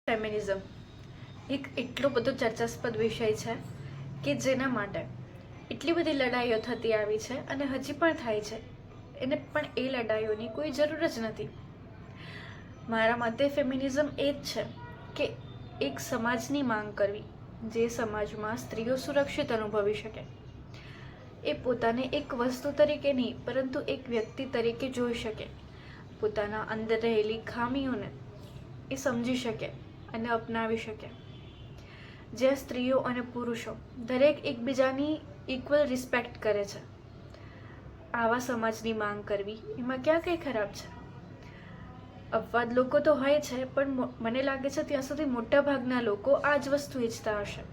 Feminism એક એટલો બધો ચર્ચાસ્પદ વિષય છે કે જેના માટે એટલી બધી લડાઈઓ થતી આવી છે અને હજી પણ થાય છે એને પણ એ લડાઈઓની કોઈ જરૂર જ નથી. મારા મતે ફેમિનિઝમ એ જ છે કે એક સમાજની માંગ કરવી જે સમાજમાં સ્ત્રીઓ સુરક્ષિત અનુભવી શકે, એ પોતાને એક વસ્તુ તરીકે નહીં પરંતુ એક વ્યક્તિ તરીકે જોઈ શકે, પોતાના અંદર રહેલી ખામીઓને એ સમજી શકે અને અપનાવી શકે, જ્યાં સ્ત્રીઓ અને પુરુષો દરેક એકબીજાની ઇક્વલ રિસ્પેક્ટ કરે છે. આવા સમાજની માંગ કરવી એમાં ક્યાં કંઈ ખરાબ છે? અપવાદ લોકો તો હોય છે, પણ મને લાગે છે ત્યાં સુધી મોટાભાગના લોકો આ જ વસ્તુ ઈચ્છતા હશે.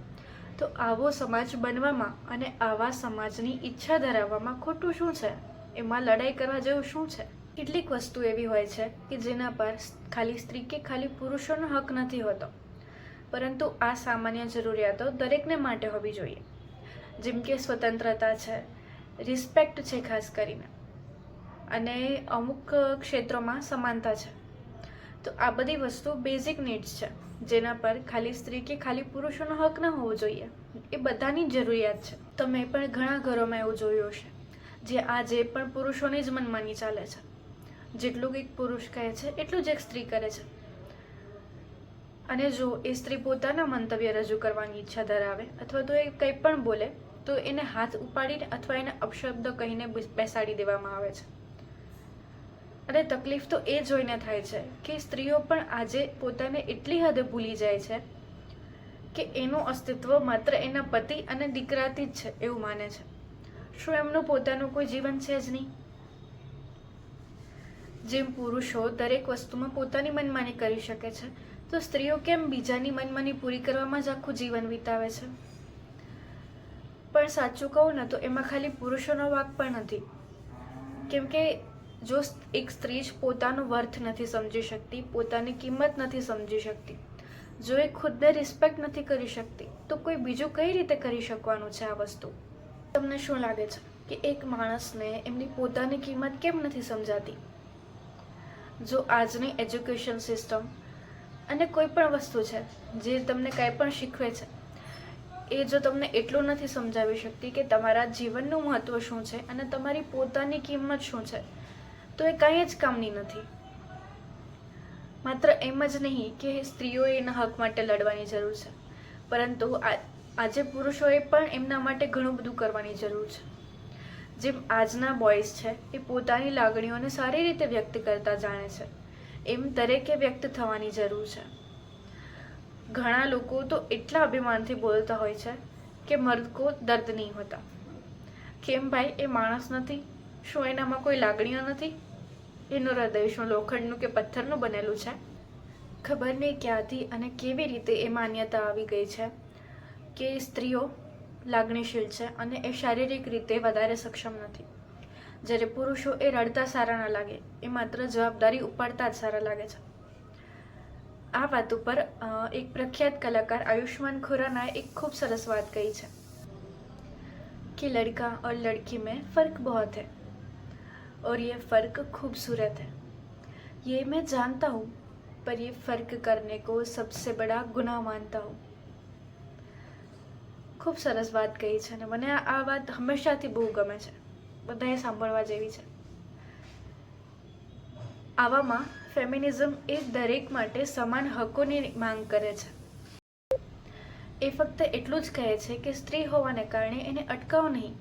તો આવો સમાજ બનવામાં અને આવા સમાજની ઈચ્છા ધરાવવામાં ખોટું શું છે? એમાં લડાઈ કરવા જેવું શું છે? કેટલીક વસ્તુ એવી હોય છે કે જેના પર ખાલી સ્ત્રી કે ખાલી પુરુષોનો હક નથી હોતો, પરંતુ આ સામાન્ય જરૂરિયાતો દરેકને માટે હોવી જોઈએ, જેમ કે સ્વતંત્રતા છે, રિસ્પેક્ટ છે ખાસ કરીને, અને અમુક ક્ષેત્રોમાં સમાનતા છે. તો આ બધી વસ્તુ બેઝિક નીડ્સ છે જેના પર ખાલી સ્ત્રી કે ખાલી પુરુષોનો હક ન હોવો જોઈએ, એ બધાની જરૂરિયાત છે. તમે પણ ઘણા ઘરોમાં એવું જોયું હશે જે આજે પણ પુરુષોની જ મનમાની ચાલે છે. જેટલું એક પુરુષ કહે છે એટલું જ એક સ્ત્રી કરે છે, અને જો એ સ્ત્રી પોતાના મંતવ્ય રજૂ કરવાની ઈચ્છા ધરાવે અથવા તો એ કંઈ પણ બોલે તો એને હાથ ઉપાડીને અથવા એને અપશબ્દ કહીને બેસાડી દેવામાં આવે છે. અને તકલીફ તો એ જોઈને થાય છે કે સ્ત્રીઓ પણ આજે પોતાને એટલી હદે ભૂલી જાય છે કે એનું અસ્તિત્વ માત્ર એના પતિ અને દીકરાથી જ છે એવું માને છે. શું એમનું પોતાનું કોઈ જીવન છે જ નહીં? જેમ પુરુષો દરેક વસ્તુમાં પોતાની મનમાની કરી શકે છે, તો સ્ત્રીઓ કેમ બીજાની મનમાની પૂરી કરવામાં જ આખું જીવન વિતાવે છે? પણ સાચું કહું ને તો એમાં ખાલી પુરુષોનો વાંક પણ નથી, કેમ કે જો એક સ્ત્રી જ પોતાનું વર્થ નથી સમજી શકતી, પોતાની કિંમત નથી સમજી શકતી, જો એ ખુદને રિસ્પેક્ટ નથી કરી શકતી, તો કોઈ બીજું કઈ રીતે કરી શકવાનું છે આ વસ્તુ? તમને શું લાગે છે કે એક માણસને એમની પોતાની કિંમત કેમ નથી સમજાતી? જો આજની એજ્યુકેશન સિસ્ટમ અને કોઈ પણ વસ્તુ છે જે તમને કાંઈ પણ શીખવે છે, એ જો તમને એટલું નથી સમજાવી શકતી કે તમારા જીવનનું મહત્ત્વ શું છે અને તમારી પોતાની કિંમત શું છે, તો એ કંઈ જ કામની નથી. માત્ર એમ જ નહીં કે સ્ત્રીઓએ એના હક માટે લડવાની જરૂર છે, પરંતુ આજે પુરુષોએ પણ એમના માટે ઘણું બધું કરવાની જરૂર છે. જેમ આજના બોયઝ છે એ પોતાની લાગણીઓને સારી રીતે વ્યક્ત કરતા જાણે છે, એમ દરેકે વ્યક્ત થવાની જરૂર છે. ઘણા લોકો તો એટલા અભિમાનથી બોલતા હોય છે કે મર્દ કો દર્દ નહીં હોતા. કેમ ભાઈ, એ માણસ નથી? શું એનામાં કોઈ લાગણીઓ નથી? એનું હૃદય શું લોખંડનું કે પથ્થરનું બનેલું છે? ખબર નહીં ક્યાંથી અને કેવી રીતે એ માન્યતા આવી ગઈ છે કે સ્ત્રીઓ લાગણીશીલ છે અને એ શારીરિક રીતે વધારે સક્ષમ નથી, જ્યારે પુરુષો એ રડતા સારા ના લાગે, એ માત્ર જવાબદારી ઉપાડતા જ સારા લાગે છે. આ વાત ઉપર એક પ્રખ્યાત કલાકાર આયુષ્માન ખુરાનાએ એક ખૂબ સરસ વાત કહી છે कि लड़का और लड़की में फ़र्क बहुत है और ये फ़र्क खूबसूरत है, ये मैं जानता हूँ, पर ये फ़र्क करने को सबसे बड़ा गुनाह मानता हूँ. ખૂબ સરસ વાત કહી છે અને મને આ વાત હંમેશાથી બહુ ગમે છે, બધાએ સાંભળવા જેવી છે. આવામાં ફેમિનિઝમ એ દરેક માટે સમાન હકોની માંગ કરે છે. એ ફક્ત એટલું જ કહે છે કે સ્ત્રી હોવાને કારણે એને અટકાવો નહીં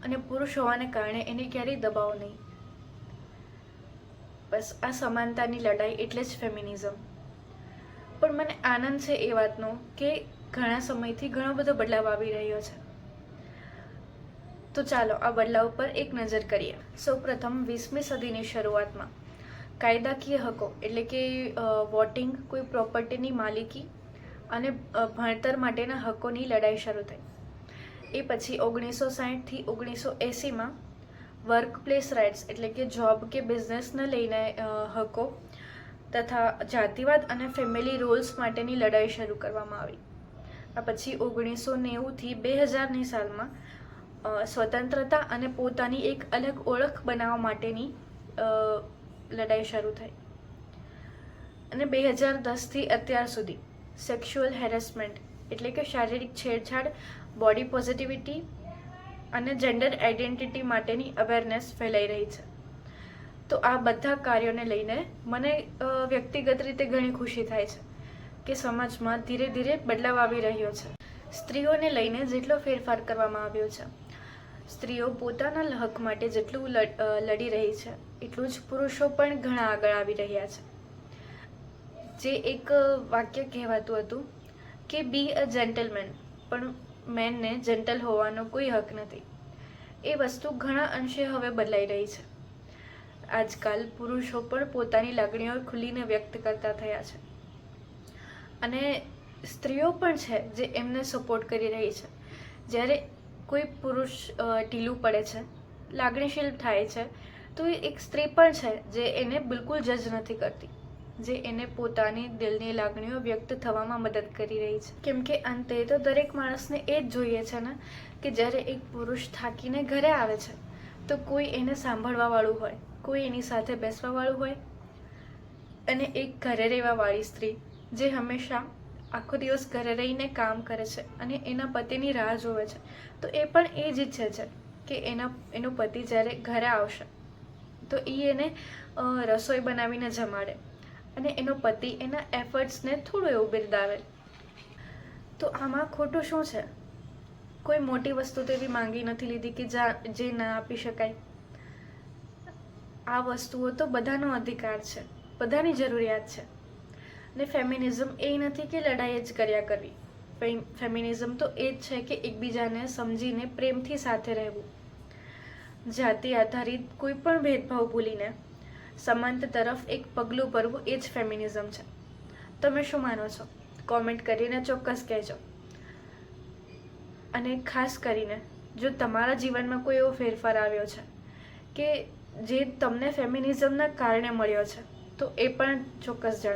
અને પુરુષ હોવાને કારણે એને ક્યારેય દબાવો નહીં. બસ આ સમાનતાની લડાઈ એટલે જ ફેમિનિઝમ. પણ મને આનંદ છે એ વાતનો કે ઘણા સમયથી ઘણો બધો બદલાવ આવી રહ્યો છે. તો ચાલો આ બદલાવ પર એક નજર કરીએ. સૌપ્રથમ 20મી સદીની શરૂઆતમાં કાયદાકીય હકો એટલે કે વોટિંગ, કોઈ પ્રોપર્ટીની માલિકી અને ભણતર માટેના હકોની લડાઈ શરૂ થઈ. એ પછી 1960થી 1980માં વર્કપ્લેસ રાઇટ્સ એટલે કે જોબ કે બિઝનેસને લઈને હકો તથા જાતિવાદ અને ફેમિલી રોલ્સ માટેની લડાઈ શરૂ કરવામાં આવી. આ પછી 1990થી 2000ની સાલમાં સ્વતંત્રતા અને પોતાની એક અલગ ઓળખ બનાવવા માટેની લડાઈ શરૂ થઈ અને 2010થી અત્યાર સુધી સેક્સ્યુઅલ હેરેસમેન્ટ એટલે કે શારીરિક છેડછાડ, બોડી પોઝિટિવિટી અને જેન્ડર આઇડેન્ટિટી માટેની અવેરનેસ ફેલાઈ રહી છે. તો આ બધા કાર્યોને લઈને મને વ્યક્તિગત રીતે ઘણી ખુશી થાય છે કે સમાજમાં ધીરે ધીરે બદલાવ આવી રહ્યો છે. સ્ત્રીઓને લઈને જેટલો ફેરફાર કરવામાં આવ્યો છે, સ્ત્રીઓ પોતાના હક માટે જેટલું લડી રહી છે, એટલું જ પુરુષો પણ ઘણા આગળ આવી રહ્યા છે. જે એક વાક્ય કહેવાતું હતું કે બી અ જેન્ટલમેન, પણ મેનને જેન્ટલ હોવાનો કોઈ હક નથી. એ વસ્તુ ઘણા અંશે હવે બદલાઈ રહી છે. આજકાલ પુરુષો પણ પોતાની લાગણીઓ ખુલીને વ્યક્ત કરતા થયા છે અને સ્ત્રીઓ પણ છે જે એમને સપોર્ટ કરી રહી છે. જ્યારે કોઈ પુરુષ ઢીલું પડે છે, લાગણીશીલ થાય છે, તો એક સ્ત્રી પણ છે જે એને બિલકુલ જજ નથી કરતી, જે એને પોતાની દિલની લાગણીઓ વ્યક્ત થવામાં મદદ કરી રહી છે. કેમ કે અંતે તો દરેક માણસને એ જ જોઈએ છે ને કે જ્યારે એક પુરુષ થાકીને ઘરે આવે છે તો કોઈ એને સાંભળવાવાળું હોય, કોઈ એની સાથે બેસવાવાળું હોય. અને એક ઘરે રહેવાવાળી સ્ત્રી જે હંમેશા આખો દિવસ ઘરે રહીને કામ કરે છે અને એના પતિની રાહ જોવે છે, તો એ પણ એ જ ઈચ્છે છે કે એનો પતિ જ્યારે ઘરે આવશે તો એ એને રસોઈ બનાવીને જમાડે અને એનો પતિ એના એફર્ટ્સને થોડું એવું બિરદાવે. તો આમાં ખોટું શું છે? કોઈ મોટી વસ્તુ તો એવી માંગી નથી લીધી કે જે ના આપી શકાય. આ વસ્તુઓ તો બધાનો અધિકાર છે, બધાની જરૂરિયાત છે. ને ફેમિનિઝમ એ નથી કે લડાઈ જ કર્યા કરવી. ફેમિનિઝમ તો એ જ છે કે એકબીજાને સમજીને પ્રેમથી સાથે રહેવું. જાતિ આધારિત કોઈ પણ ભેદભાવ ભૂલીને સમાનતા તરફ એક પગલું ભરવું, એ જ ફેમિનિઝમ છે. તમે શું માનો છો? કોમેન્ટ કરીને ચોક્કસ કહેજો. અને ખાસ કરીને જો તમારા જીવનમાં કોઈ એવો ફેરફાર આવ્યો છે કે જે તમને ફેમિનિઝમના કારણે મળ્યો છે, તો એ પણ ચોક્કસ જણાવો.